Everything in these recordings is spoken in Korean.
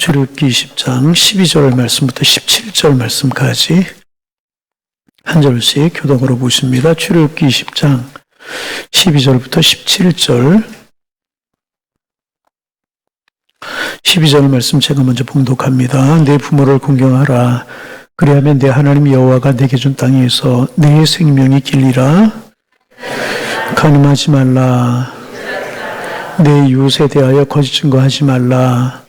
출애굽기 20장 12절 말씀부터 17절 말씀까지 한 절씩 교독으로 보십니다. 출애굽기 20장 12절부터 17절 12절 말씀 제가 먼저 봉독합니다. 내 부모를 공경하라. 그리하면 내 하나님 여호와가 내게 준 땅에서 내 생명이 길리라. 간음하지 말라. 내 이웃에 대하여 거짓 증거하지 말라.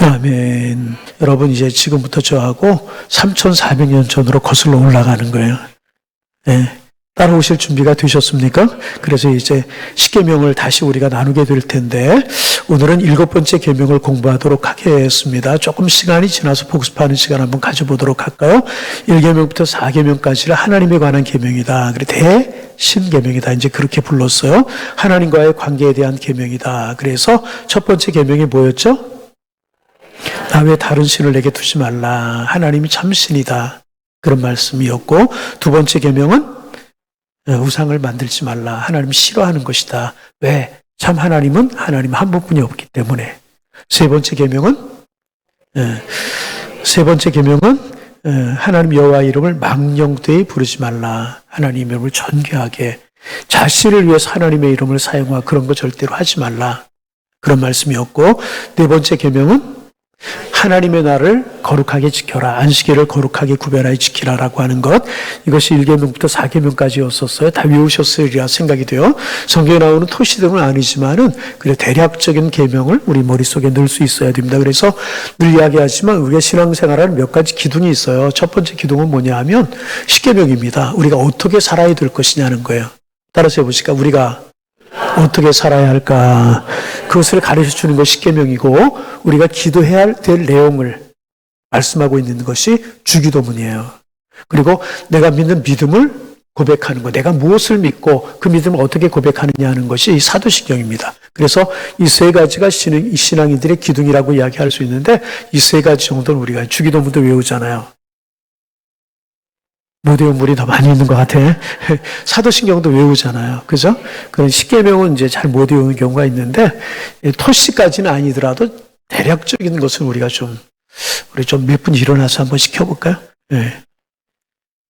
아멘. 여러분 이제 지금부터 저하고 3,400년 전으로 거슬러 올라가는 거예요. 네. 따라오실 준비가 되셨습니까? 그래서 이제 10계명을 다시 우리가 나누게 될 텐데 오늘은 7번째 계명을 공부하도록 하겠습니다. 조금 시간이 지나서 복습하는 시간 한번 가져보도록 할까요? 1계명부터 4계명까지는 하나님에 관한 계명이다. 그래 대신계명이다. 이제 그렇게 불렀어요. 하나님과의 관계에 대한 계명이다. 그래서 첫 번째 계명이 뭐였죠? 나 외 다른 신을 내게 두지 말라. 하나님이 참 신이다. 그런 말씀이었고 두 번째 계명은 우상을 만들지 말라. 하나님 싫어하는 것이다. 왜? 참 하나님은 하나님 한 분뿐이 없기 때문에. 세 번째 계명은 하나님 여호와 이름을 망령되이 부르지 말라. 하나님 이름을 존귀하게 자신을 위해서 하나님의 이름을 사용하고 그런 거 절대로 하지 말라. 그런 말씀이었고 네 번째 계명은 하나님의 날을 거룩하게 지켜라. 안식일을 거룩하게 구별하여 지키라라고 하는 것. 이것이 1계명부터 4계명까지였었어요. 다 외우셨으리라 생각이 돼요. 성경에 나오는 토시등은 아니지만은 그래 대략적인 계명을 우리 머릿속에 넣을 수 있어야 됩니다. 그래서 늘 이야기하지만 우리가 신앙생활하는 몇 가지 기둥이 있어요. 첫 번째 기둥은 뭐냐 하면 10계명입니다. 우리가 어떻게 살아야 될 것이냐는 거예요. 따라서 해보실까? 우리가 어떻게 살아야 할까? 그것을 가르쳐 주는 것이 계명이고 우리가 기도해야 될 내용을 말씀하고 있는 것이 주기도문이에요. 그리고 내가 믿는 믿음을 고백하는 것, 내가 무엇을 믿고 그 믿음을 어떻게 고백하느냐 하는 것이 사도신경입니다. 그래서 이 세 가지가 신앙인들의 기둥이라고 이야기할 수 있는데 이 세 가지 정도는 우리가 주기도문도 외우잖아요. 못 외운 물이 더 많이 있는 것 같아. 사도신경도 외우잖아요. 그죠? 그 10계명은 이제 잘 못 외우는 경우가 있는데, 토시까지는 아니더라도 대략적인 것은 우리 좀 몇 분 일어나서 한번 시켜볼까요? 네.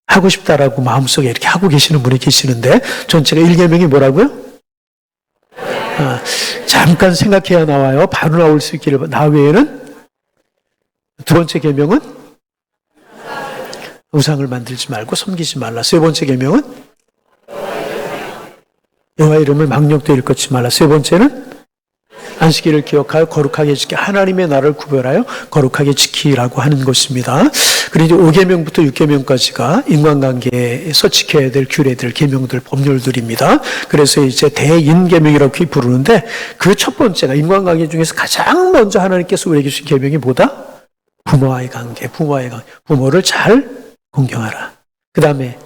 하고 싶다라고 마음속에 이렇게 하고 계시는 분이 계시는데, 전체가 1계명이 뭐라고요? 잠깐 생각해야 나와요. 바로 나올 수 있기를. 나 외에는 두 번째 계명은 우상을 만들지 말고 섬기지 말라. 세 번째 계명은 여호와 이름을 망령되이 일컫지 말라. 세 번째는 안식일을 기억하여 거룩하게 지키 하나님의 날을 구별하여 거룩하게 지키라고 하는 것입니다. 그리고 이제 5계명부터 6계명까지가 인간관계에서 지켜야 될 규례들, 계명들, 법률들입니다. 그래서 이제 대인계명이라고 부르는데 그 첫 번째가 인간관계 중에서 가장 먼저 하나님께서 우리에게 주신 계명이 뭐다? 부모와의 관계. 부모를 잘 공경하라. 그 다음에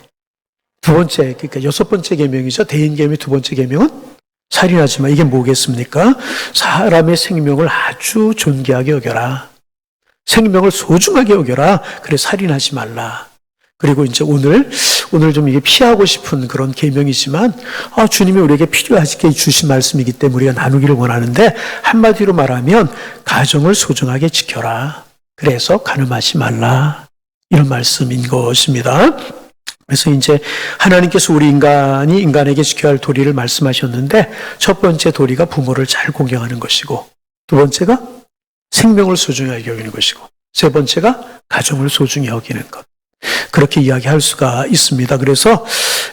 두 번째, 그러니까 6번째 계명이죠. 대인계명의 두 번째 계명은 살인하지 마. 이게 뭐겠습니까? 사람의 생명을 아주 존귀하게 여겨라. 생명을 소중하게 여겨라. 그래 살인하지 말라. 그리고 이제 오늘 좀 이게 피하고 싶은 그런 계명이지만 주님이 우리에게 필요하게 주신 말씀이기 때문에 우리가 나누기를 원하는데 한마디로 말하면 가정을 소중하게 지켜라. 그래서 간음하지 말라. 이런 말씀인 것입니다. 그래서 이제 하나님께서 우리 인간에게 지켜야 할 도리를 말씀하셨는데 첫 번째 도리가 부모를 잘 공경하는 것이고 두 번째가 생명을 소중하게 여기는 것이고 세 번째가 가정을 소중히 여기는 것. 그렇게 이야기할 수가 있습니다. 그래서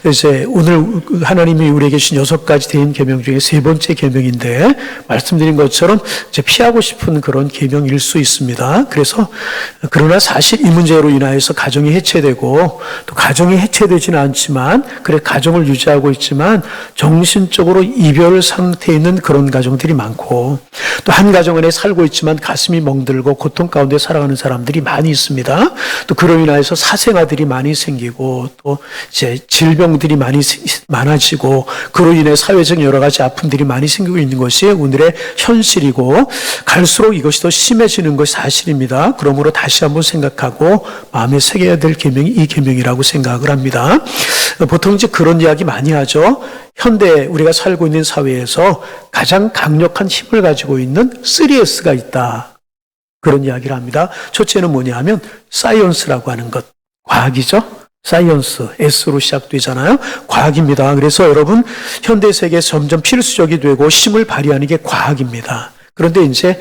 이제 오늘 하나님이 우리에게 주신 6가지 대인 계명 중에 세 번째 계명인데 말씀드린 것처럼 이제 피하고 싶은 그런 계명일 수 있습니다. 그래서 그러나 사실 이 문제로 인하여서 가정이 해체되고 또 가정이 해체되지는 않지만 그래 가정을 유지하고 있지만 정신적으로 이별 상태에 있는 그런 가정들이 많고 또 한 가정 안에 살고 있지만 가슴이 멍들고 고통 가운데 살아가는 사람들이 많이 있습니다. 또 그로 인하여서 사생아들이 많이 생기고 또 이제 질병 질병들이 많아지고 그로 인해 사회적 여러 가지 아픔들이 많이 생기고 있는 것이 오늘의 현실이고 갈수록 이것이 더 심해지는 것이 사실입니다. 그러므로 다시 한번 생각하고 마음에 새겨야 될 계명이 이 계명이라고 생각을 합니다. 보통 이제 그런 이야기 많이 하죠. 현대 우리가 살고 있는 사회에서 가장 강력한 힘을 가지고 있는 3S가 있다. 그런 이야기를 합니다. 첫째는 뭐냐 하면 사이언스라고 하는 것. 과학이죠. 사이언스, S로 시작되잖아요. 과학입니다. 그래서 여러분 현대 세계에서 점점 필수적이 되고 힘을 발휘하는 게 과학입니다. 그런데 이제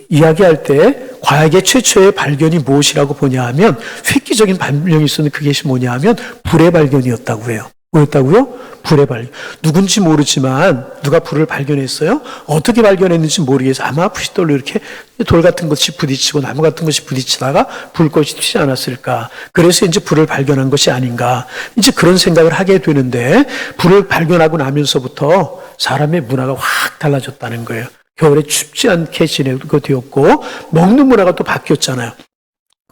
이야기할 때 과학의 최초의 발견이 무엇이라고 보냐 하면 획기적인 발명이 있었는데 그게 뭐냐 하면 불의 발견이었다고 해요. 뭐였다고요? 불의 발견. 누군지 모르지만 누가 불을 발견했어요? 어떻게 발견했는지 모르겠어요. 아마 부싯돌로 이렇게 돌 같은 것이 부딪히고 나무 같은 것이 부딪히다가 불꽃이 튀지 않았을까. 그래서 이제 불을 발견한 것이 아닌가. 이제 그런 생각을 하게 되는데 불을 발견하고 나면서부터 사람의 문화가 확 달라졌다는 거예요. 겨울에 춥지 않게 지내고 되었고 먹는 문화가 또 바뀌었잖아요.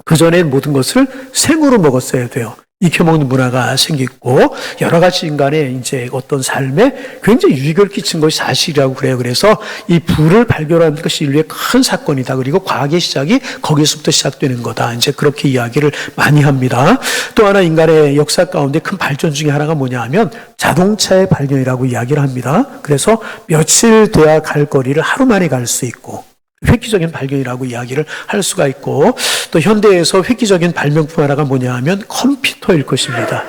그전에 모든 것을 생으로 먹었어야 돼요. 익혀먹는 문화가 생겼고 여러 가지 인간의 이제 어떤 삶에 굉장히 유익을 끼친 것이 사실이라고 그래요. 그래서 이 불을 발견하는 것이 인류의 큰 사건이다. 그리고 과학의 시작이 거기서부터 시작되는 거다. 이제 그렇게 이야기를 많이 합니다. 또 하나 인간의 역사 가운데 큰 발전 중에 하나가 뭐냐 하면 자동차의 발견이라고 이야기를 합니다. 그래서 며칠 돼야 갈 거리를 하루 만에 갈 수 있고 획기적인 발견이라고 이야기를 할 수가 있고 또 현대에서 획기적인 발명품 하나가 뭐냐 하면 컴퓨터일 것입니다.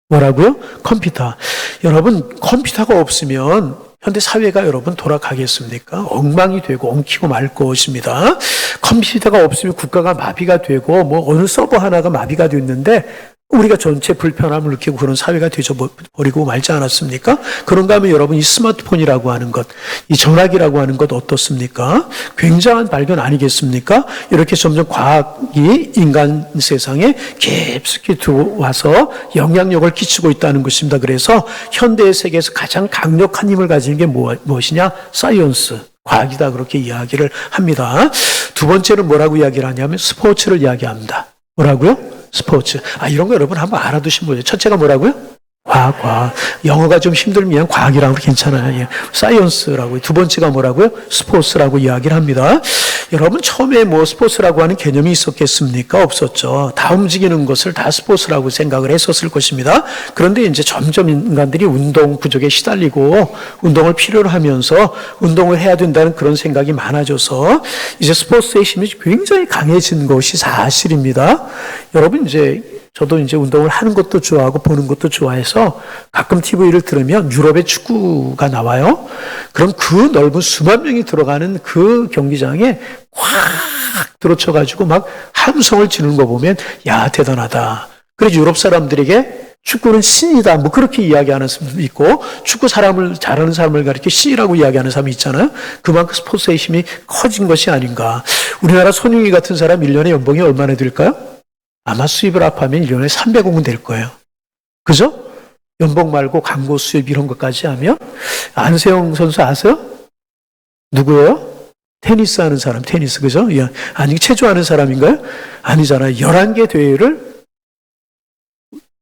뭐라고요? 컴퓨터. 여러분 컴퓨터가 없으면 현대 사회가 여러분 돌아가겠습니까? 엉망이 되고 엉키고 말 것입니다. 컴퓨터가 없으면 국가가 마비가 되고 뭐 어느 서버 하나가 마비가 됐는데 우리가 전체 불편함을 느끼고 그런 사회가 되어버리고 말지 않았습니까? 그런가 하면 여러분 이 스마트폰이라고 하는 것, 이 전화기라고 하는 것 어떻습니까? 굉장한 발견 아니겠습니까? 이렇게 점점 과학이 인간 세상에 깊숙이 들어와서 영향력을 끼치고 있다는 것입니다. 그래서 현대의 세계에서 가장 강력한 힘을 가지는 게 무엇이냐? 사이언스. 과학이다 그렇게 이야기를 합니다. 두 번째는 뭐라고 이야기를 하냐면 스포츠를 이야기합니다. 뭐라고요? 스포츠. 이런 거 여러분 한번 알아두시면 뭐예요? 첫째가 뭐라고요? 과학. 영어가 좀 힘들면 과학이라고 괜찮아요. 예. 사이언스라고. 두 번째가 뭐라고요? 스포츠라고 이야기를 합니다. 여러분 처음에 뭐 스포츠라고 하는 개념이 있었겠습니까? 없었죠. 다 움직이는 것을 다 스포츠라고 생각을 했었을 것입니다. 그런데 이제 점점 인간들이 운동 부족에 시달리고 운동을 필요로 하면서 운동을 해야 된다는 그런 생각이 많아져서 이제 스포츠의 힘이 굉장히 강해진 것이 사실입니다. 여러분 이제 저도 이제 운동을 하는 것도 좋아하고 보는 것도 좋아해서 가끔 TV를 들으면 유럽의 축구가 나와요. 그럼 그 넓은 수만 명이 들어가는 그 경기장에 확 들어쳐가지고 막 함성을 지르는 거 보면 야 대단하다. 그래서 유럽 사람들에게 축구는 신이다. 뭐 그렇게 이야기하는 사람도 있고 축구 잘하는 사람을 가리켜 신이라고 이야기하는 사람이 있잖아요. 그만큼 스포츠의 힘이 커진 것이 아닌가. 우리나라 손흥민 같은 사람 1년에 연봉이 얼마나 될까요? 아마 수입을 합하면 1년에 300억 원 될 거예요. 그죠? 연봉 말고 광고 수입 이런 것까지 하면 안세영 선수 아세요? 누구예요? 테니스 하는 사람, 테니스 그죠? 아니 체조하는 사람인가요? 아니잖아요. 11개 대회를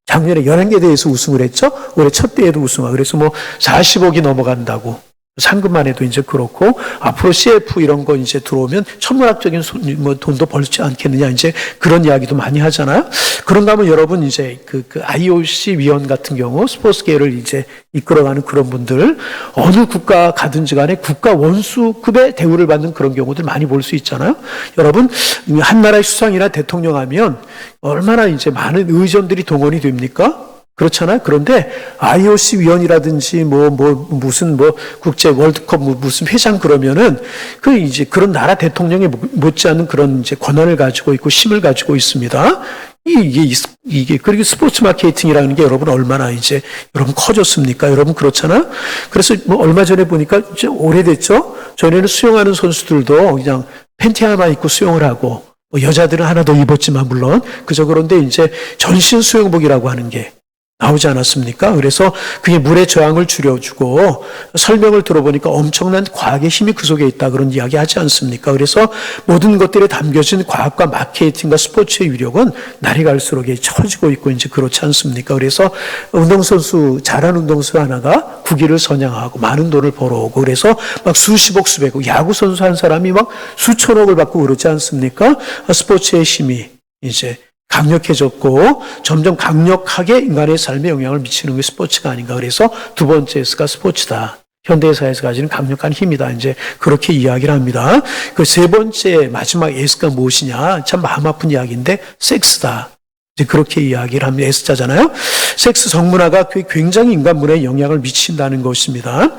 작년에 11개 대회에서 우승을 했죠? 올해 첫 대회도 우승하고 그래서 뭐 40억이 넘어간다고. 상금만 해도 이제 그렇고 앞으로 CF 이런 거 이제 들어오면 천문학적인 뭐 돈도 벌지 않겠느냐 이제 그런 이야기도 많이 하잖아요. 그런가 하면 여러분 이제 그 IOC 위원 같은 경우 스포츠계를 이제 이끌어가는 그런 분들 어느 국가 가든지 간에 국가 원수급의 대우를 받는 그런 경우들 많이 볼 수 있잖아요. 여러분 한 나라의 수상이나 대통령 하면 얼마나 이제 많은 의전들이 동원이 됩니까? 그렇잖아요. 그런데 IOC 위원이라든지 무슨 국제 월드컵 무슨 회장 그러면은 그 이제 그런 나라 대통령이 못지않은 그런 이제 권한을 가지고 있고 힘을 가지고 있습니다. 이게 그리고 스포츠 마케팅이라는 게 여러분 얼마나 이제 여러분 커졌습니까? 여러분 그렇잖아요. 그래서 뭐 얼마 전에 보니까 이제 오래됐죠. 전에는 수영하는 선수들도 그냥 팬티 하나만 입고 수영을 하고 여자들은 하나 더 입었지만 물론 그저 그런데 이제 전신 수영복이라고 하는 게 나오지 않았습니까? 그래서 그게 물의 저항을 줄여주고 설명을 들어보니까 엄청난 과학의 힘이 그 속에 있다 그런 이야기 하지 않습니까? 그래서 모든 것들에 담겨진 과학과 마케팅과 스포츠의 위력은 날이 갈수록 처지고 있고 이제 그렇지 않습니까? 그래서 운동선수, 잘하는 운동선수 하나가 국위를 선양하고 많은 돈을 벌어오고 그래서 막 수십억, 수백억, 야구선수 한 사람이 막 수천억을 받고 그러지 않습니까? 스포츠의 힘이 이제 강력해졌고 점점 강력하게 인간의 삶에 영향을 미치는 게 스포츠가 아닌가. 그래서 두 번째 S가 스포츠다. 현대사에서 가지는 강력한 힘이다. 이제 그렇게 이야기를 합니다. 그 세 번째 마지막 S가 무엇이냐? 참 마음 아픈 이야기인데 섹스다. 이제 그렇게 이야기를 합니다. S자잖아요. 섹스 성문화가 굉장히 인간 문화에 영향을 미친다는 것입니다.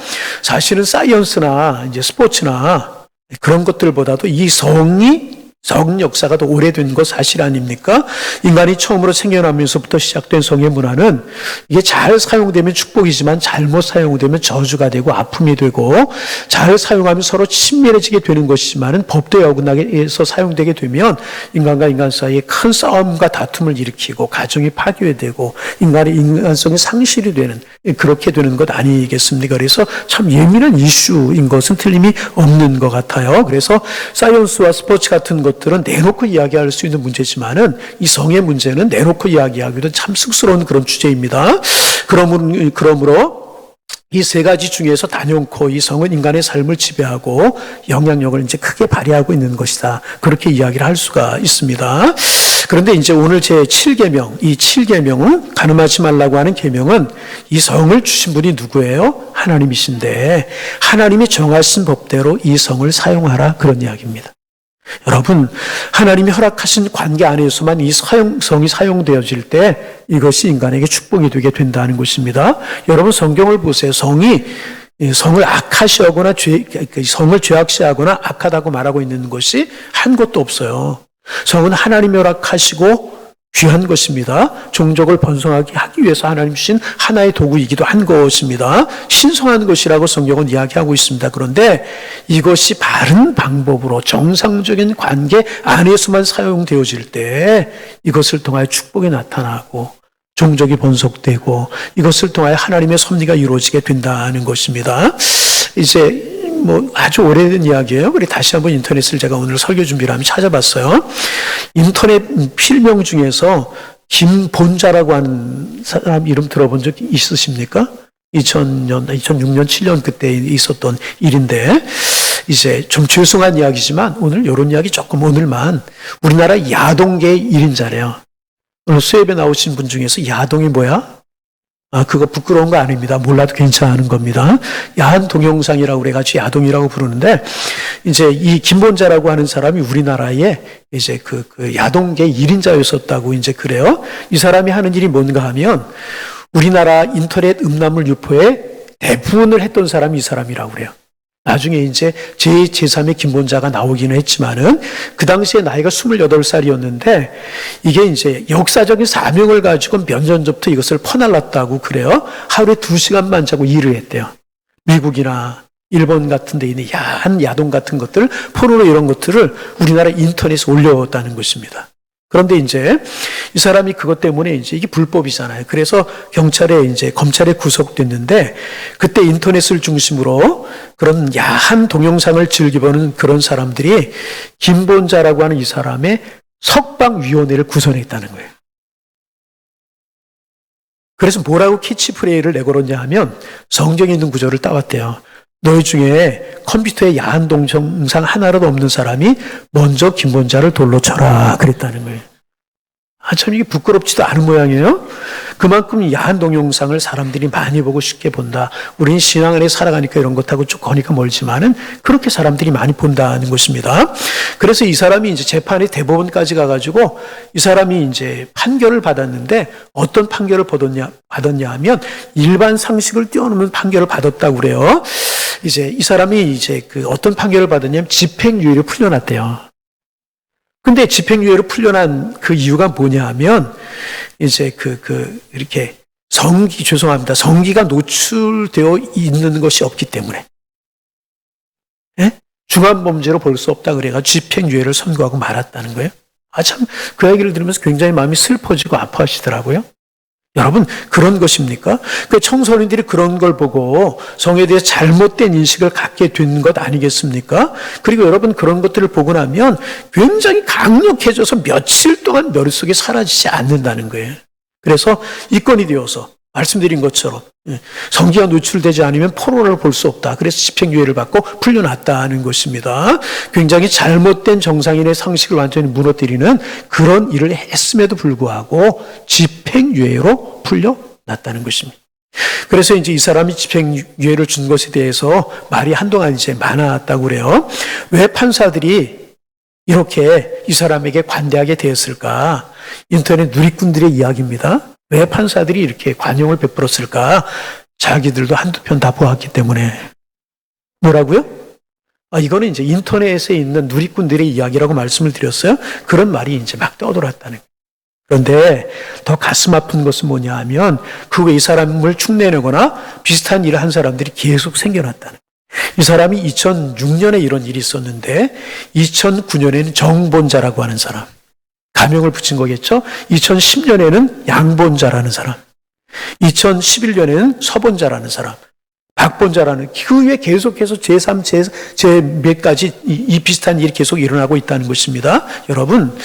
사실은 사이언스나 이제 스포츠나 그런 것들보다도 이 성 역사가 더 오래된 것 사실 아닙니까? 인간이 처음으로 생겨나면서부터 시작된 성의 문화는 이게 잘 사용되면 축복이지만 잘못 사용되면 저주가 되고 아픔이 되고 잘 사용하면 서로 친밀해지게 되는 것이지만 법도에 어긋나게 해서 사용되게 되면 인간과 인간 사이에 큰 싸움과 다툼을 일으키고 가정이 파괴되고 인간의 인간성이 상실이 되는 그렇게 되는 것 아니겠습니까? 그래서 참 예민한 이슈인 것은 틀림이 없는 것 같아요. 그래서 사이언스와 스포츠 같은 것들은 내놓고 이야기할 수 있는 문제지만은 이 성의 문제는 내놓고 이야기하기도 참 쑥스러운 그런 주제입니다. 그러므로 이 세 가지 중에서 단연코 이 성은 인간의 삶을 지배하고 영향력을 이제 크게 발휘하고 있는 것이다. 그렇게 이야기를 할 수가 있습니다. 그런데 이제 오늘 제 7계명, 이 7계명은 가늠하지 말라고 하는 계명은 이 성을 주신 분이 누구예요? 하나님이신데 하나님이 정하신 법대로 이 성을 사용하라 그런 이야기입니다. 여러분, 하나님이 허락하신 관계 안에서만 이 성이 사용되어질 때 이것이 인간에게 축복이 되게 된다는 것입니다. 여러분 성경을 보세요. 성을 악하시하거나 성을 죄악시하거나 악하다고 말하고 있는 것이 한 곳도 없어요. 성은 하나님이 허락하시고 귀한 것입니다. 종족을 번성하게 하기 위해서 하나님 주신 하나의 도구이기도 한 것입니다. 신성한 것이라고 성경은 이야기하고 있습니다. 그런데 이것이 바른 방법으로 정상적인 관계 안에서만 사용되어질 때 이것을 통하여 축복이 나타나고 종족이 번성되고 이것을 통하여 하나님의 섭리가 이루어지게 된다는 것입니다. 이제 아주 오래된 이야기예요. 그리고 다시 한번 인터넷을 제가 오늘 설교 준비를 하면 찾아봤어요. 인터넷 필명 중에서 김본자라고 하는 사람 이름 들어본 적 있으십니까? 2006년, 7년 그때 있었던 일인데 이제 좀 죄송한 이야기지만 오늘 이런 이야기 조금 오늘만 우리나라 야동계의 1인자래요. 오늘 수업에 나오신 분 중에서 야동이 뭐야? 그거 부끄러운 거 아닙니다. 몰라도 괜찮은 겁니다. 야한 동영상이라고 그래가지고 야동이라고 부르는데, 이제 이 김본자라고 하는 사람이 우리나라에 이제 그 야동계 1인자였었다고 이제 그래요. 이 사람이 하는 일이 뭔가 하면 우리나라 인터넷 음란물 유포에 대부분을 했던 사람이 이 사람이라고 그래요. 나중에 이제 제3의 김본자가 나오기는 했지만은 그 당시에 나이가 28살이었는데 이게 이제 역사적인 사명을 가지고 몇 년 전부터 이것을 퍼날랐다고 그래요. 하루에 2시간만 자고 일을 했대요. 미국이나 일본 같은 데 있는 야한 야동 같은 것들, 포르노 이런 것들을 우리나라 인터넷에 올렸다는 것입니다. 그런데 이제 이 사람이 그것 때문에 이제 이게 불법이잖아요. 그래서 검찰에 구속됐는데 그때 인터넷을 중심으로 그런 야한 동영상을 즐겨보는 그런 사람들이 김본자라고 하는 이 사람의 석방위원회를 구성했다는 거예요. 그래서 뭐라고 캐치프레이를 내걸었냐 하면 성경에 있는 구절을 따왔대요. 너희 중에 컴퓨터에 야한 동영상 하나라도 없는 사람이 먼저 김본자를 돌로 쳐라 그랬다는 거예요. 참 이게 부끄럽지도 않은 모양이에요. 그만큼 야한 동영상을 사람들이 많이 보고 쉽게 본다. 우리는 신앙 안에 살아가니까 이런 것하고 쭉 거니까 멀지만은 그렇게 사람들이 많이 본다는 것입니다. 그래서 이 사람이 이제 재판의 대법원까지 가가지고 이 사람이 이제 판결을 받았는데 어떤 판결을 받았냐 하면 일반 상식을 뛰어넘는 판결을 받았다고 그래요. 이제 이 사람이 이제 어떤 판결을 받았냐면 집행유예를 풀려났대요. 근데 집행유예로 풀려난 그 이유가 뭐냐 하면, 이제 이렇게 성기가 노출되어 있는 것이 없기 때문에. 예? 중환범죄로 볼 수 없다 그래가 집행유예를 선고하고 말았다는 거예요. 참, 그 얘기를 들으면서 굉장히 마음이 슬퍼지고 아파하시더라고요. 여러분, 그런 것입니까? 그 청소년들이 그런 걸 보고 성에 대해 잘못된 인식을 갖게 된 것 아니겠습니까? 그리고 여러분, 그런 것들을 보고 나면 굉장히 강력해져서 며칠 동안 머릿속에 사라지지 않는다는 거예요. 그래서 입건이 되어서 말씀드린 것처럼 성기가 노출되지 않으면 포로를 볼 수 없다. 그래서 집행유예를 받고 풀려났다는 것입니다. 굉장히 잘못된 정상인의 상식을 완전히 무너뜨리는 그런 일을 했음에도 불구하고 집행유예로 풀려났다는 것입니다. 그래서 이제 이 사람이 집행유예를 준 것에 대해서 말이 한동안 이제 많았다고 그래요. 왜 판사들이 이렇게 이 사람에게 관대하게 대했을까? 인터넷 누리꾼들의 이야기입니다. 왜 판사들이 이렇게 관용을 베풀었을까? 자기들도 한두 편 다 보았기 때문에. 뭐라고요? 이거는 이제 인터넷에 있는 누리꾼들의 이야기라고 말씀을 드렸어요. 그런 말이 이제 막 떠돌았다는 거예요. 그런데 더 가슴 아픈 것은 뭐냐 하면 그 외 이 사람을 축내내거나 비슷한 일을 한 사람들이 계속 생겨났다는 거예요. 이 사람이 2006년에 이런 일이 있었는데 2009년에는 정본자라고 하는 사람, 가명을 붙인 거겠죠. 2010년에는 양본자라는 사람, 2011년에는 서본자라는 사람, 박본자라는, 그 후에 계속해서 제3, 제 몇 가지 이 비슷한 일이 계속 일어나고 있다는 것입니다. 여러분,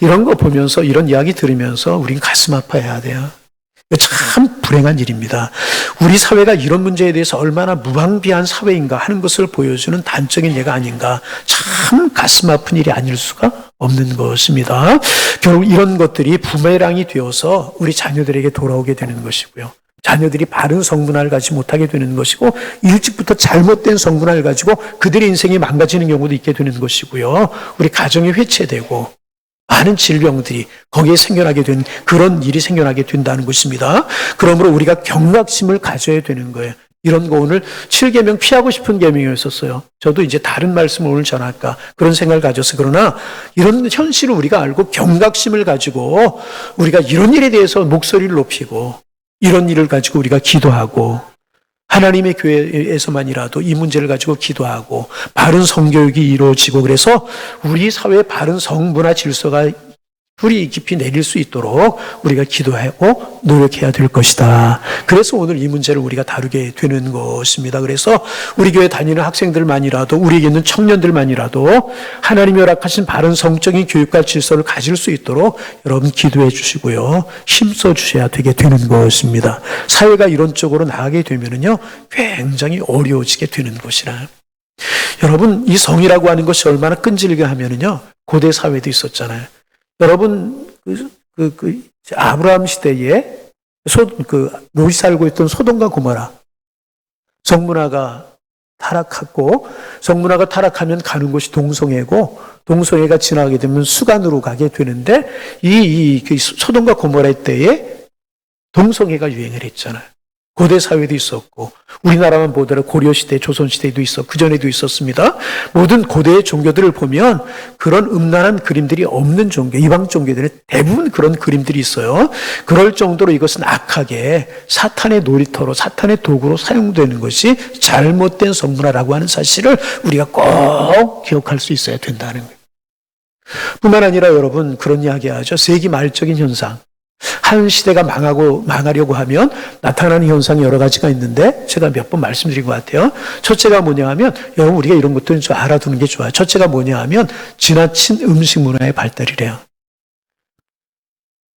이런 거 보면서, 이런 이야기 들으면서 우린 가슴 아파해야 돼요. 참 불행한 일입니다. 우리 사회가 이런 문제에 대해서 얼마나 무방비한 사회인가 하는 것을 보여주는 단적인 예가 아닌가. 참 가슴 아픈 일이 아닐 수가 없는 것입니다. 결국 이런 것들이 부메랑이 되어서 우리 자녀들에게 돌아오게 되는 것이고요. 자녀들이 바른 성문화를 가지지 못하게 되는 것이고, 일찍부터 잘못된 성문화를 가지고 그들의 인생이 망가지는 경우도 있게 되는 것이고요. 우리 가정이 회체되고 많은 질병들이 거기에 생겨나게 된, 그런 일이 생겨나게 된다는 것입니다. 그러므로 우리가 경각심을 가져야 되는 거예요. 이런 거 오늘 7계명 피하고 싶은 계명이었었어요. 저도 이제 다른 말씀을 오늘 전할까 그런 생각을 가졌어요. 그러나 이런 현실을 우리가 알고 경각심을 가지고 우리가 이런 일에 대해서 목소리를 높이고 이런 일을 가지고 우리가 기도하고 하나님의 교회에서만이라도 이 문제를 가지고 기도하고 바른 성교육이 이루어지고, 그래서 우리 사회의 바른 성문화 질서가 뿌리 깊이 내릴 수 있도록 우리가 기도하고 노력해야 될 것이다. 그래서 오늘 이 문제를 우리가 다루게 되는 것입니다. 그래서 우리 교회 다니는 학생들만이라도, 우리에게 있는 청년들만이라도 하나님이 허락하신 바른 성적인 교육과 질서를 가질 수 있도록 여러분 기도해 주시고요, 힘써 주셔야 되게 되는 것입니다. 사회가 이런 쪽으로 나가게 되면은요, 굉장히 어려워지게 되는 것이라. 여러분, 이 성이라고 하는 것이 얼마나 끈질기게 하면은요, 고대 사회도 있었잖아요. 여러분, 아브라함 시대에 롯이 살고 있던 소돔과 고모라, 성문화가 타락하고, 성문화가 타락하면 가는 곳이 동성애고, 동성애가 지나가게 되면 수간으로 가게 되는데, 소돔과 고모라 때에 동성애가 유행을 했잖아요. 고대 사회도 있었고, 우리나라만 보더라도 고려시대, 조선시대도 있었고, 그전에도 있었습니다. 모든 고대의 종교들을 보면 그런 음란한 그림들이 없는 종교, 이방 종교들은 대부분 그런 그림들이 있어요. 그럴 정도로 이것은 악하게 사탄의 놀이터로, 사탄의 도구로 사용되는 것이 잘못된 성문화라고 하는 사실을 우리가 꼭 기억할 수 있어야 된다는 거예요. 뿐만 아니라 여러분, 그런 이야기 하죠. 세기 말적인 현상. 한 시대가 망하려고 하면 나타나는 현상이 여러 가지가 있는데, 제가 몇 번 말씀드린 것 같아요. 첫째가 뭐냐 하면, 여러분 우리가 이런 것들은 좀 알아두는 게 좋아요. 첫째가 뭐냐 하면 지나친 음식 문화의 발달이래요.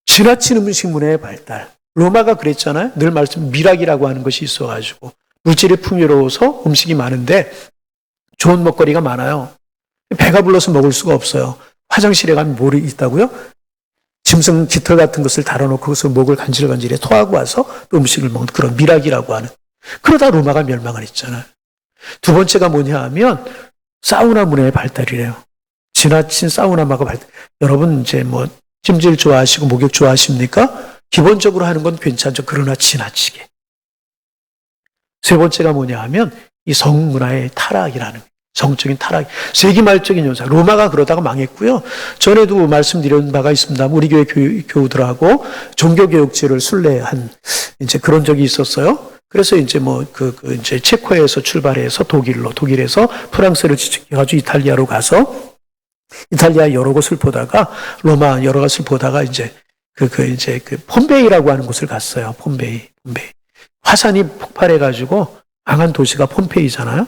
지나친 음식 문화의 발달. 로마가 그랬잖아요. 늘 미락이라고 하는 것이 있어가지고 물질이 풍요로워서 음식이 많은데 좋은 먹거리가 많아요. 배가 불러서 먹을 수가 없어요. 화장실에 가면 뭐이 있다고요? 짐승 깃털 같은 것을 달아놓고 그것을 목을 간질간질해 토하고 와서 또 음식을 먹는 그런 미락이라고 하는. 그러다 로마가 멸망을 했잖아요. 두 번째가 뭐냐 하면 사우나 문화의 발달이래요. 지나친 사우나 문화가 발달. 여러분 이제 뭐 찜질 좋아하시고 목욕 좋아하십니까? 기본적으로 하는 건 괜찮죠. 그러나 지나치게. 세 번째가 뭐냐 하면 이 성문화의 타락이라는 거예요. 정적인 타락, 세기말적인 현상. 로마가 그러다가 망했고요. 전에도 말씀드린 바가 있습니다. 우리 교회 교우들하고 종교개혁제를 순례한 이제 그런 적이 있었어요. 그래서 이제 이제 체코에서 출발해서 독일에서 프랑스를 지켜가지고 이탈리아로 가서 이탈리아 여러 곳을 보다가 로마 여러 곳을 보다가 이제 이제 폼페이라고 하는 곳을 갔어요. 폼페이. 화산이 폭발해가지고 망한 도시가 폼페이잖아요.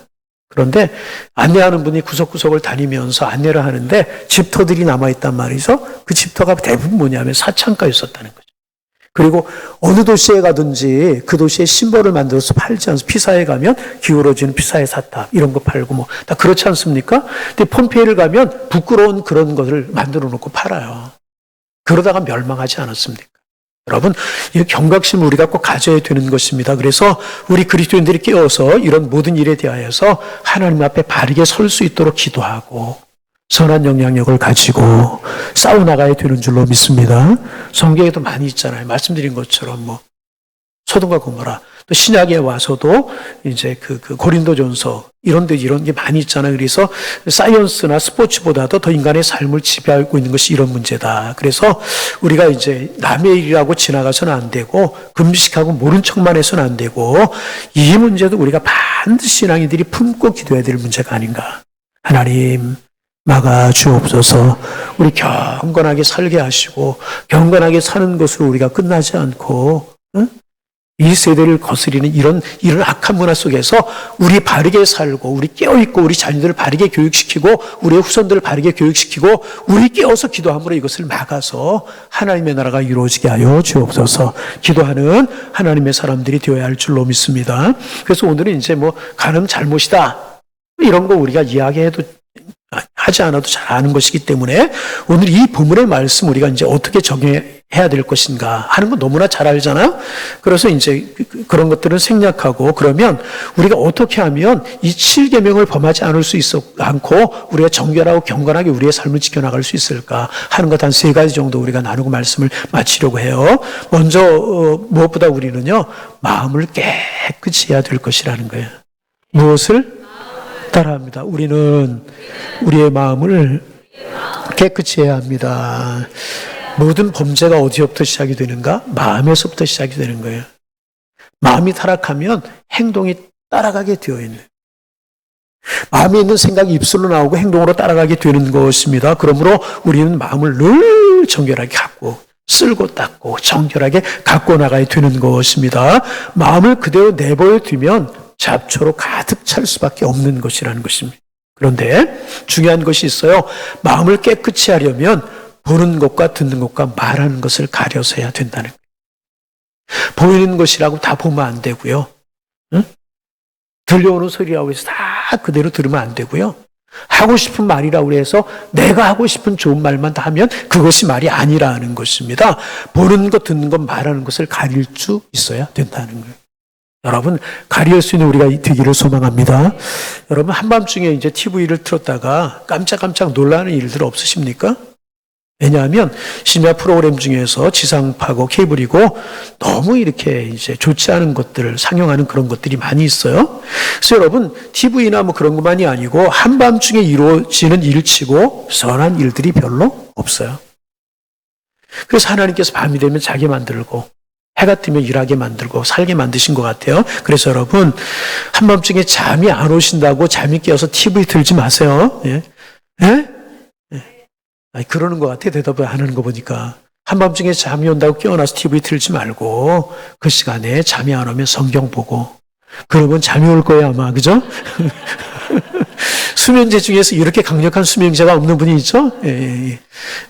그런데 안내하는 분이 구석구석을 다니면서 안내를 하는데 집터들이 남아있단 말이죠. 그 집터가 대부분 뭐냐면 사창가였었다는 거죠. 그리고 어느 도시에 가든지 그 도시의 심벌을 만들어서 팔지 않습니까? 피사에 가면 기울어지는 피사의 사탑 이런 거 팔고 뭐 다 그렇지 않습니까? 근데 폼페이를 가면 부끄러운 그런 것을 만들어 놓고 팔아요. 그러다가 멸망하지 않았습니까? 여러분, 이 경각심을 우리가 꼭 가져야 되는 것입니다. 그래서 우리 그리스도인들이 깨어서 이런 모든 일에 대하여서 하나님 앞에 바르게 설 수 있도록 기도하고 선한 영향력을 가지고 싸워나가야 되는 줄로 믿습니다. 성경에도 많이 있잖아요. 말씀드린 것처럼 뭐 소돔과 고모라, 또 신약에 와서도 이제 고린도전서 이런 게 많이 있잖아요. 그래서 사이언스나 스포츠보다도 더 인간의 삶을 지배하고 있는 것이 이런 문제다. 그래서 우리가 이제 남의 일이라고 지나가서는 안 되고 금식하고 모른 척만 해서는 안 되고 이 문제도 우리가 반드시 신앙인들이 품고 기도해야 될 문제가 아닌가. 하나님 막아 주옵소서. 우리 경건하게 살게 하시고 경건하게 사는 것으로 우리가 끝나지 않고 이 세대를 거스리는 이런 악한 문화 속에서 우리 바르게 살고 우리 깨어있고 우리 자녀들을 바르게 교육시키고 우리의 후손들을 바르게 교육시키고 우리 깨어서 기도함으로 이것을 막아서 하나님의 나라가 이루어지게 하여 주옵소서. 기도하는 하나님의 사람들이 되어야 할 줄로 믿습니다. 그래서 오늘은 이제 뭐 가늠 잘못이다 이런 거 우리가 이야기해도 하지 않아도 잘 아는 것이기 때문에 오늘 이 본문의 말씀 우리가 이제 어떻게 적용해야 될 것인가 하는 건 너무나 잘 알잖아요. 그래서 이제 그런 것들은 생략하고 그러면 우리가 어떻게 하면 이 7계명을 범하지 않고 우리가 정결하고 경건하게 우리의 삶을 지켜나갈 수 있을까 하는 것 한 3가지 정도 우리가 나누고 말씀을 마치려고 해요. 먼저 무엇보다 우리는요 마음을 깨끗이 해야 될 것이라는 거예요. 무엇을? 따라합니다. 우리는 우리의 마음을 깨끗이 해야 합니다. 모든 범죄가 어디서부터 시작이 되는가? 마음에서부터 시작이 되는 거예요. 마음이 타락하면 행동이 따라가게 되어 있는. 마음에 있는 생각이 입술로 나오고 행동으로 따라가게 되는 것입니다. 그러므로 우리는 마음을 늘 정결하게 갖고 쓸고 닦고 정결하게 갖고 나가야 되는 것입니다. 마음을 그대로 내버려 두면 잡초로 가득 찰 수밖에 없는 것이라는 것입니다. 그런데 중요한 것이 있어요. 마음을 깨끗이 하려면 보는 것과 듣는 것과 말하는 것을 가려서 해야 된다는 거예요. 보이는 것이라고 다 보면 안 되고요. 응? 들려오는 소리라고 해서 다 그대로 들으면 안 되고요. 하고 싶은 말이라고 해서 내가 하고 싶은 좋은 말만 다 하면 그것이 말이 아니라는 것입니다. 보는 것, 듣는 것, 말하는 것을 가릴 수 있어야 된다는 거예요. 여러분, 가릴 수 있는 우리가 되기를 소망합니다. 여러분, 한밤중에 이제 TV를 틀었다가 깜짝깜짝 놀라는 일들 없으십니까? 왜냐하면 심야 프로그램 중에서 지상파고 케이블이고 너무 이렇게 이제 좋지 않은 것들을 상영하는 그런 것들이 많이 있어요. 그래서 여러분, TV나 뭐 그런 것만이 아니고 한밤중에 이루어지는 일치고 선한 일들이 별로 없어요. 그래서 하나님께서 밤이 되면 자게 만들고 해가 뜨면 일하게 만들고 살게 만드신 것 같아요. 그래서 여러분 한밤중에 잠이 안 오신다고 잠이 깨어서 TV 틀지 마세요. 예? 예? 아니, 그러는 것 같아. 대답을 안 하는 거 보니까. 한밤중에 잠이 온다고 깨어나서 TV 틀지 말고 그 시간에 잠이 안 오면 성경 보고 그러면 잠이 올 거예요 아마. 그죠? 수면제 중에서 이렇게 강력한 수면제가 없는 분이 있죠? 예.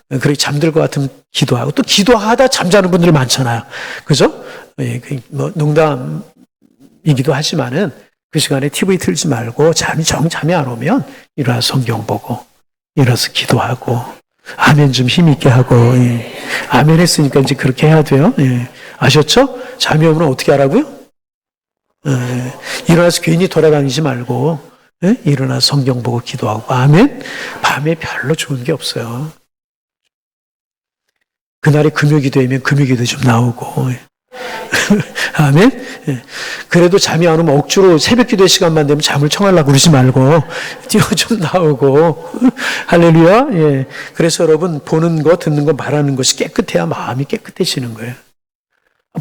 그렇게 잠들 것 같으면 기도하고 또 기도하다 잠자는 분들 많잖아요. 그죠? 예. 뭐 농담이기도 하지만은 그 시간에 TV 틀지 말고 잠이 안 오면 일어나서 성경 보고 일어나서 기도하고 아멘 좀 힘있게 하고 예. 아멘 했으니까 이제 그렇게 해야 돼요. 예. 아셨죠? 잠이 오면 어떻게 하라고요? 예. 일어나서 괜히 돌아다니지 말고 예? 일어나 성경 보고 기도하고 아멘. 밤에 별로 좋은 게 없어요. 그날이 금요기도이면 금요기도 좀 나오고 아멘. 예. 그래도 잠이 안 오면 억지로 새벽기도 시간만 되면 잠을 청하려고 그러지 말고 뛰어 좀 나오고 할렐루야. 예. 그래서 여러분 보는 거 듣는 거 말하는 것이 깨끗해야 마음이 깨끗해지는 거예요.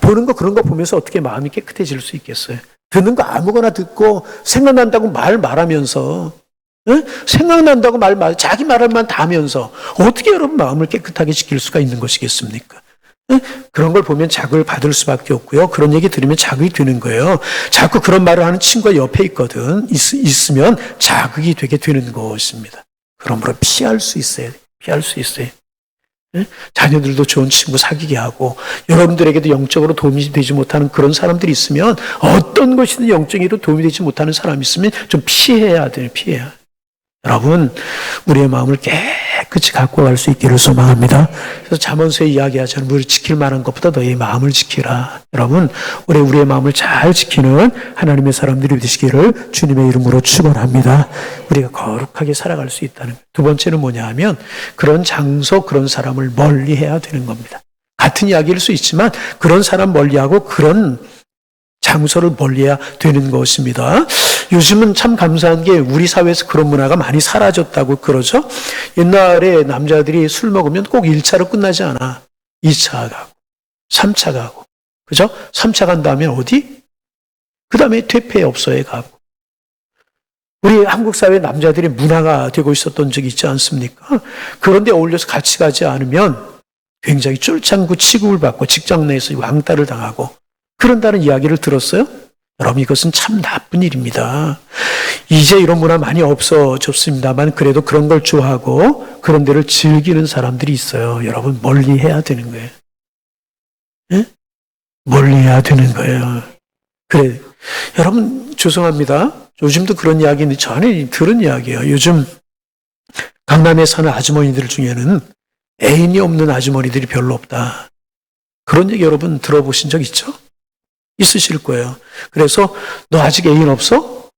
보는 거 그런 거 보면서 어떻게 마음이 깨끗해질 수 있겠어요? 듣는 거 아무거나 듣고 생각난다고 말하면서 생각난다고 자기 말만 다 하면서 어떻게 여러분 마음을 깨끗하게 지킬 수가 있는 것이겠습니까? 그런 걸 보면 자극을 받을 수밖에 없고요. 그런 얘기 들으면 자극이 되는 거예요. 자꾸 그런 말을 하는 친구가 옆에 있으면 자극이 되게 되는 것입니다. 그러므로 피할 수 있어요. 피할 수 있어요. 자녀들도 좋은 친구 사귀게 하고 여러분들에게도 영적으로 도움이 되지 못하는 그런 사람들이 있으면 어떤 것이든 영적으로 도움이 되지 못하는 사람이 있으면 좀 피해야 돼요. 피해야. 여러분 우리의 마음을 깨끗이 갖고 갈 수 있기를 소망합니다. 그래서 잠언서에 이야기하자면 우리 지킬 만한 것보다 너의 마음을 지키라. 여러분 올해 우리의 마음을 잘 지키는 하나님의 사람들이 되시기를 주님의 이름으로 축원합니다. 우리가 거룩하게 살아갈 수 있다는 거예요. 두 번째는 뭐냐 하면 그런 장소 그런 사람을 멀리해야 되는 겁니다. 같은 이야기일 수 있지만 그런 사람 멀리하고 그런 장소를 멀리해야 되는 것입니다. 요즘은 참 감사한 게 우리 사회에서 그런 문화가 많이 사라졌다고 그러죠. 옛날에 남자들이 술 먹으면 꼭 1차로 끝나지 않아. 2차 가고 3차 가고 그죠? 3차 간 다음에 어디? 그 다음에 퇴폐업소에 가고. 우리 한국 사회 남자들의 문화가 되고 있었던 적이 있지 않습니까? 그런데 어울려서 같이 가지 않으면 굉장히 쫄창구 취급을 받고 직장 내에서 왕따를 당하고 그런다는 이야기를 들었어요? 여러분 이것은 참 나쁜 일입니다. 이제 이런 문화 많이 없어졌습니다만 그래도 그런 걸 좋아하고 그런 데를 즐기는 사람들이 있어요. 여러분 멀리해야 되는 거예요. 네? 멀리해야 되는 거예요. 그래 여러분 죄송합니다. 요즘도 그런 이야기는 전에 들은 이야기예요. 요즘 강남에 사는 아주머니들 중에는 애인이 없는 아주머니들이 별로 없다. 그런 얘기 여러분 들어보신 적 있죠? 있으실 거예요. 그래서 너 아직 애인 없어?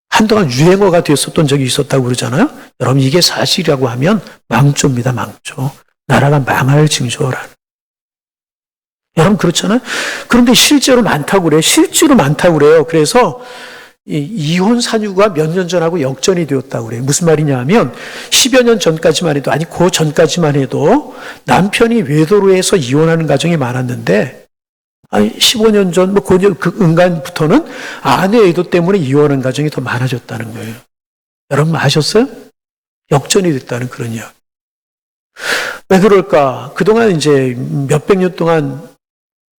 한동안 유행어가 됐었던 적이 있었다고 그러잖아요. 여러분 이게 사실이라고 하면 망조입니다. 망조. 나라가 망할 징조라는. 여러분 그렇잖아요. 그런데 실제로 많다고 그래요. 실제로 많다고 그래요. 그래서 이혼 산유가 몇 년 전하고 역전이 되었다고 그래요. 무슨 말이냐 하면 10여 년 전까지만 해도 아니 그 전까지만 해도 남편이 외도로 해서 이혼하는 가정이 많았는데 15년 전, 그 은간부터는 아내 애도 때문에 이혼하는 가정이 더 많아졌다는 거예요. 여러분 아셨어요? 역전이 됐다는 그런 이야기. 왜 그럴까? 그동안 이제 몇백 년 동안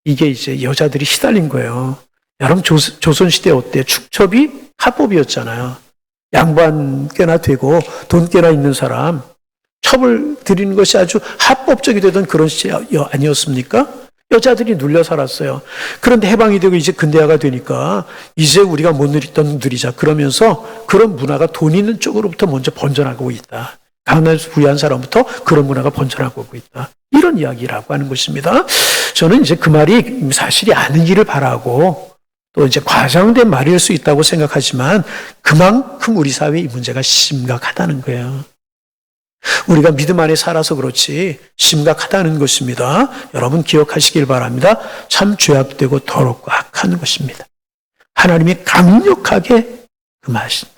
이게 이제 여자들이 시달린 거예요. 여러분 조선시대 어때요? 축첩이 합법이었잖아요. 양반 꽤나 되고 돈 꽤나 있는 사람 첩을 드리는 것이 아주 합법적이 되던 그런 시대 아니었습니까? 여자들이 눌려 살았어요. 그런데 해방이 되고 이제 근대화가 되니까 이제 우리가 못 누리던 누리자 그러면서 그런 문화가 돈 있는 쪽으로부터 먼저 번져나가고 있다. 강남에서 부유한 사람부터 그런 문화가 번져나가고 있다. 이런 이야기라고 하는 것입니다. 저는 이제 그 말이 사실이 아니기를 바라고 또 이제 과장된 말일 수 있다고 생각하지만 그만큼 우리 사회의 이 문제가 심각하다는 거예요. 우리가 믿음 안에 살아서 그렇지 심각하다는 것입니다. 여러분 기억하시길 바랍니다. 참 죄악되고 더럽고 악한 것입니다. 하나님이 강력하게 금하십니다.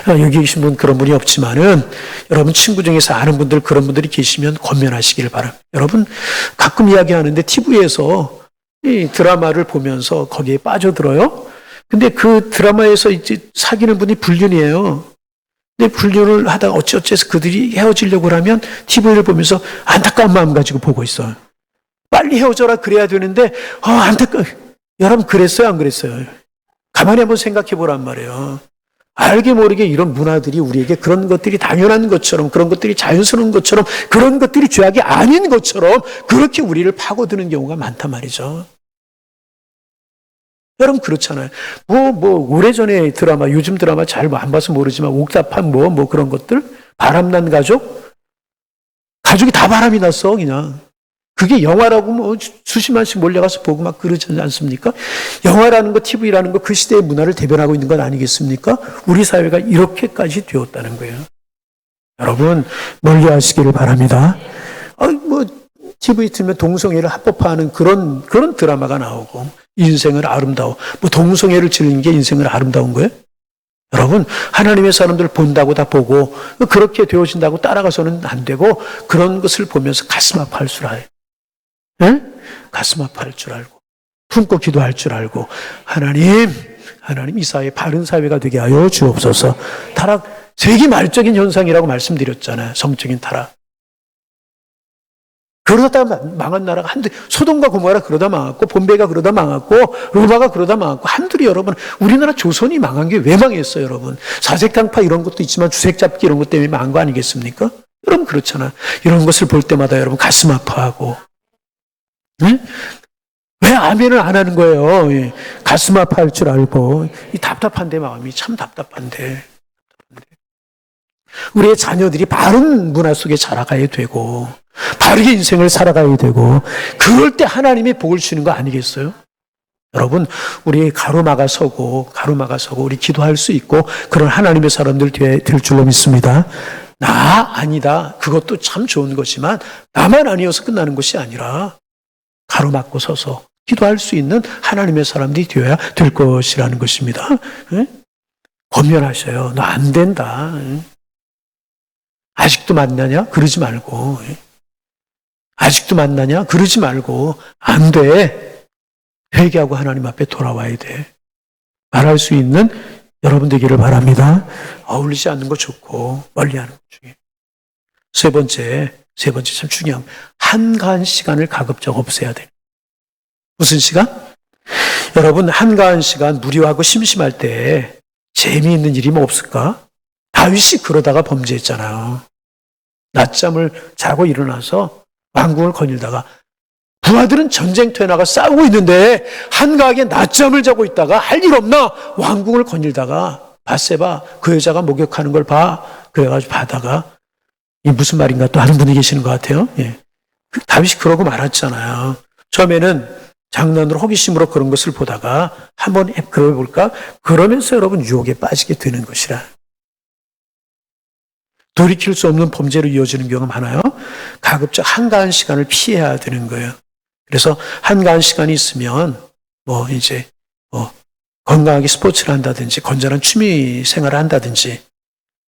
여기 계신 분 그런 분이 없지만은 여러분 친구 중에서 아는 분들 그런 분들이 계시면 권면하시길 바랍니다. 여러분 가끔 이야기하는데 TV에서 이 드라마를 보면서 거기에 빠져들어요. 근데 그 드라마에서 이제 사귀는 분이 불륜이에요. 근데 불륜을 하다가 어찌어찌해서 그들이 헤어지려고 하면 TV를 보면서 안타까운 마음 가지고 보고 있어요. 빨리 헤어져라 그래야 되는데 여러분 그랬어요 안 그랬어요? 가만히 한번 생각해 보란 말이에요. 알게 모르게 이런 문화들이 우리에게 그런 것들이 당연한 것처럼 그런 것들이 자연스러운 것처럼 그런 것들이 죄악이 아닌 것처럼 그렇게 우리를 파고드는 경우가 많단 말이죠. 여러분 그렇잖아요. 오래전에 드라마, 요즘 드라마 잘 안 봐서 모르지만 옥탑판 그런 것들, 바람난 가족이 다 바람이 났어 그냥. 그게 영화라고 수십만씩 몰려가서 보고 막 그러지 않습니까? 영화라는 거, TV라는 거 그 시대의 문화를 대변하고 있는 건 아니겠습니까? 우리 사회가 이렇게까지 되었다는 거예요. 여러분 멀리 하시기를 바랍니다. TV 틀면 동성애를 합법화하는 그런 드라마가 나오고 인생을 아름다워. 동성애를 즐기는 게 인생을 아름다운 거예요? 여러분 하나님의 사람들 본다고 다 보고 그렇게 되어진다고 따라가서는 안 되고 그런 것을 보면서 가슴 아파할 줄 알아요. 네? 가슴 아파할 줄 알고 품고 기도할 줄 알고 하나님 이 사회 바른 사회가 되게 하여 주옵소서. 타락 세기 말적인 현상이라고 말씀드렸잖아요. 성적인 타락. 그러다 망한 나라가 한두, 소돔과 고모라 그러다 망했고, bombay가 그러다 망했고, 로마가 그러다 망했고, 한둘이 여러분, 우리나라 조선이 망한 게 왜 망했어요, 여러분? 사색당파 이런 것도 있지만 주색잡기 이런 것 때문에 망한 거 아니겠습니까? 여러분, 그렇잖아. 이런 것을 볼 때마다 여러분 가슴 아파하고, 네? 왜 아멘을 안 하는 거예요? 예. 가슴 아파할 줄 알고. 이 답답한데, 마음이 참 답답한데. 우리의 자녀들이 바른 문화 속에 자라가야 되고, 바르게 인생을 살아가야 되고, 그럴 때 하나님이 복을 주는 거 아니겠어요? 여러분, 우리 가로막아 서고 우리 기도할 수 있고, 그런 하나님의 사람들 될 줄로 믿습니다. 나 아니다. 그것도 참 좋은 거지만, 나만 아니어서 끝나는 것이 아니라, 가로막고 서서 기도할 수 있는 하나님의 사람들이 되어야 될 것이라는 것입니다. 권면하셔요. 너 안 된다. 아직도 만나냐? 그러지 말고. 아직도 만나냐? 그러지 말고. 안 돼. 회개하고 하나님 앞에 돌아와야 돼. 말할 수 있는 여러분 되기를 바랍니다. 어울리지 않는 거 좋고 멀리 하는 것 중에. 세 번째 참 중요한 한가한 시간을 가급적 없애야 돼. 무슨 시간? 여러분, 한가한 시간 무료하고 심심할 때 재미있는 일이 뭐 없을까? 다윗이 그러다가 범죄했잖아요. 낮잠을 자고 일어나서 왕궁을 거닐다가 부하들은 전쟁터에 나가 싸우고 있는데 한가하게 낮잠을 자고 있다가 할 일 없나? 왕궁을 거닐다가 밧세바 그 여자가 목욕하는 걸 봐. 그래가지고 봐다가 이게 무슨 말인가 또 하는 분이 계시는 것 같아요. 예. 다윗이 그러고 말았잖아요. 처음에는 장난으로 호기심으로 그런 것을 보다가 한번 그걸 볼까? 그러면서 여러분 유혹에 빠지게 되는 것이라. 돌이킬 수 없는 범죄로 이어지는 경우가 많아요. 가급적 한가한 시간을 피해야 되는 거예요. 그래서 한가한 시간이 있으면 건강하게 스포츠를 한다든지 건전한 취미 생활을 한다든지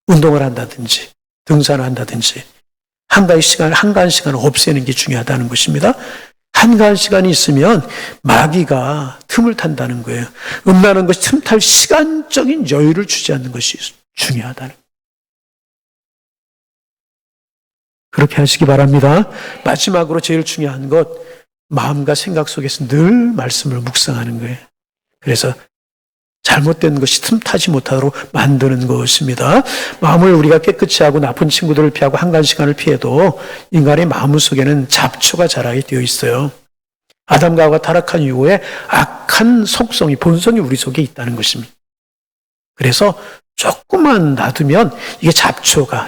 운동을 한다든지 등산을 한다든지 한가한 시간을 없애는 게 중요하다는 것입니다. 한가한 시간이 있으면 마귀가 틈을 탄다는 거예요. 음란한 것이 틈탈 시간적인 여유를 주지 않는 것이 중요하다는 거예요. 그렇게 하시기 바랍니다. 마지막으로 제일 중요한 것, 마음과 생각 속에서 늘 말씀을 묵상하는 거예요. 그래서 잘못된 것이 틈타지 못하도록 만드는 것입니다. 마음을 우리가 깨끗이 하고 나쁜 친구들을 피하고 한가한 시간을 피해도 인간의 마음 속에는 잡초가 자라게 되어 있어요. 아담과 하와가 타락한 이후에 악한 속성이, 본성이 우리 속에 있다는 것입니다. 그래서 조금만 놔두면 이게 잡초가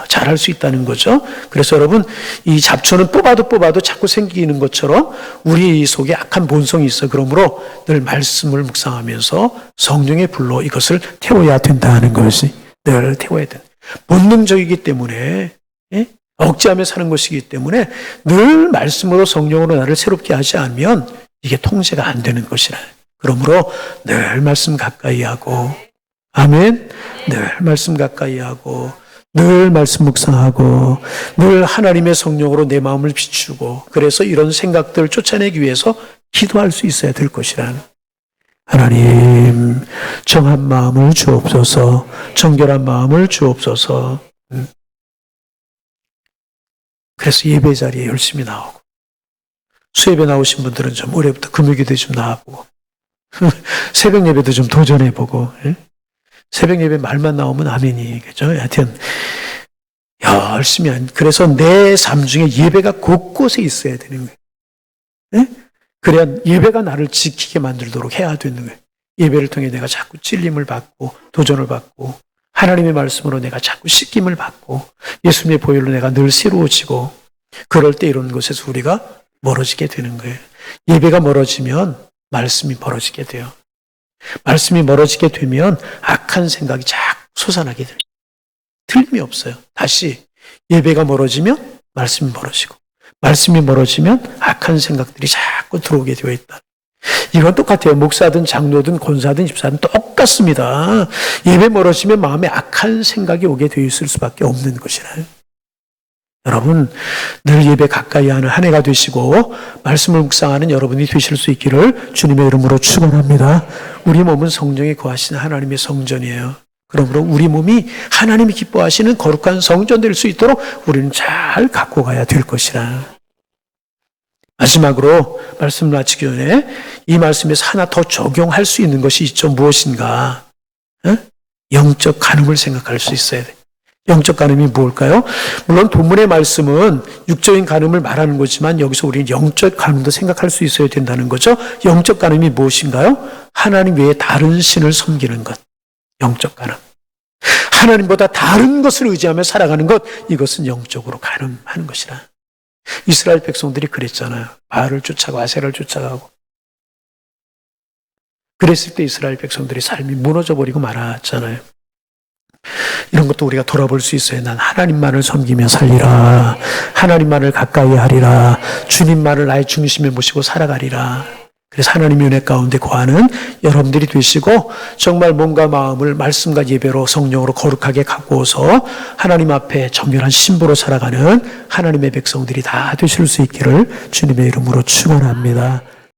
자랄 수 있다는 거죠. 그래서 여러분, 이 잡초는 뽑아도 자꾸 생기는 것처럼 우리 속에 악한 본성이 있어. 그러므로 늘 말씀을 묵상하면서 성령의 불로 이것을 태워야 된다는 것이 늘 태워야 된다. 본능적이기 때문에, 억제하며 사는 것이기 때문에 늘 말씀으로 성령으로 나를 새롭게 하지 않으면 이게 통제가 안 되는 것이라. 그러므로 늘 말씀 가까이 하고, 아멘. 늘 말씀 가까이 하고, 늘 말씀 묵상하고, 늘 하나님의 성령으로 내 마음을 비추고, 그래서 이런 생각들을 쫓아내기 위해서 기도할 수 있어야 될 것이라는. 하나님, 정한 마음을 주옵소서, 정결한 마음을 주옵소서. 그래서 예배 자리에 열심히 나오고, 수예배 나오신 분들은 좀 올해부터 금요기도 좀 나와보고, 새벽 예배도 좀 도전해보고, 새벽 예배 말만 나오면 아멘이겠죠. 하여튼 열심히 그래서 내 삶 중에 예배가 곳곳에 있어야 되는 거예요. 그래야 예배가 나를 지키게 만들도록 해야 되는 거예요. 예배를 통해 내가 자꾸 찔림을 받고 도전을 받고 하나님의 말씀으로 내가 자꾸 씻김을 받고 예수님의 보혈로 내가 늘 새로워지고, 그럴 때 이런 것에서 우리가 멀어지게 되는 거예요. 예배가 멀어지면 말씀이 멀어지게 돼요. 말씀이 멀어지게 되면 악한 생각이 자꾸 솟아나게 돼요. 틀림이 없어요. 다시 예배가 멀어지면 말씀이 멀어지고, 말씀이 멀어지면 악한 생각들이 자꾸 들어오게 되어 있다. 이건 똑같아요. 목사든 장로든 권사든 집사든 똑같습니다. 예배 멀어지면 마음에 악한 생각이 오게 되어 있을 수밖에 없는 것이라요. 여러분, 늘 예배 가까이 하는 한 해가 되시고 말씀을 묵상하는 여러분이 되실 수 있기를 주님의 이름으로 축원합니다. 우리 몸은 성령이 거하시는 하나님의 성전이에요. 그러므로 우리 몸이 하나님이 기뻐하시는 거룩한 성전 될 수 있도록 우리는 잘 갖고 가야 될 것이라. 마지막으로 말씀 마치기 전에 이 말씀에서 하나 더 적용할 수 있는 것이 있죠. 무엇인가? 영적 간음을 생각할 수 있어야 돼. 영적 간음이 무엇일까요? 물론 본문의 말씀은 육적인 간음을 말하는 거지만 여기서 우리는 영적 간음도 생각할 수 있어야 된다는 거죠. 영적 간음이 무엇인가요? 하나님 외에 다른 신을 섬기는 것. 영적 간음. 하나님보다 다른 것을 의지하며 살아가는 것. 이것은 영적으로 간음하는 것이라. 이스라엘 백성들이 그랬잖아요. 바알을 쫓아가고 아세라를 쫓아가고. 그랬을 때 이스라엘 백성들의 삶이 무너져버리고 말았잖아요. 이런 것도 우리가 돌아볼 수 있어요. 난 하나님만을 섬기며 살리라. 하나님만을 가까이 하리라. 주님만을 나의 중심에 모시고 살아가리라. 그래서 하나님의 은혜 가운데 거하는 여러분들이 되시고 정말 몸과 마음을 말씀과 예배로 성령으로 거룩하게 가꾸어서 하나님 앞에 정결한 신부로 살아가는 하나님의 백성들이 다 되실 수 있기를 주님의 이름으로 축원합니다.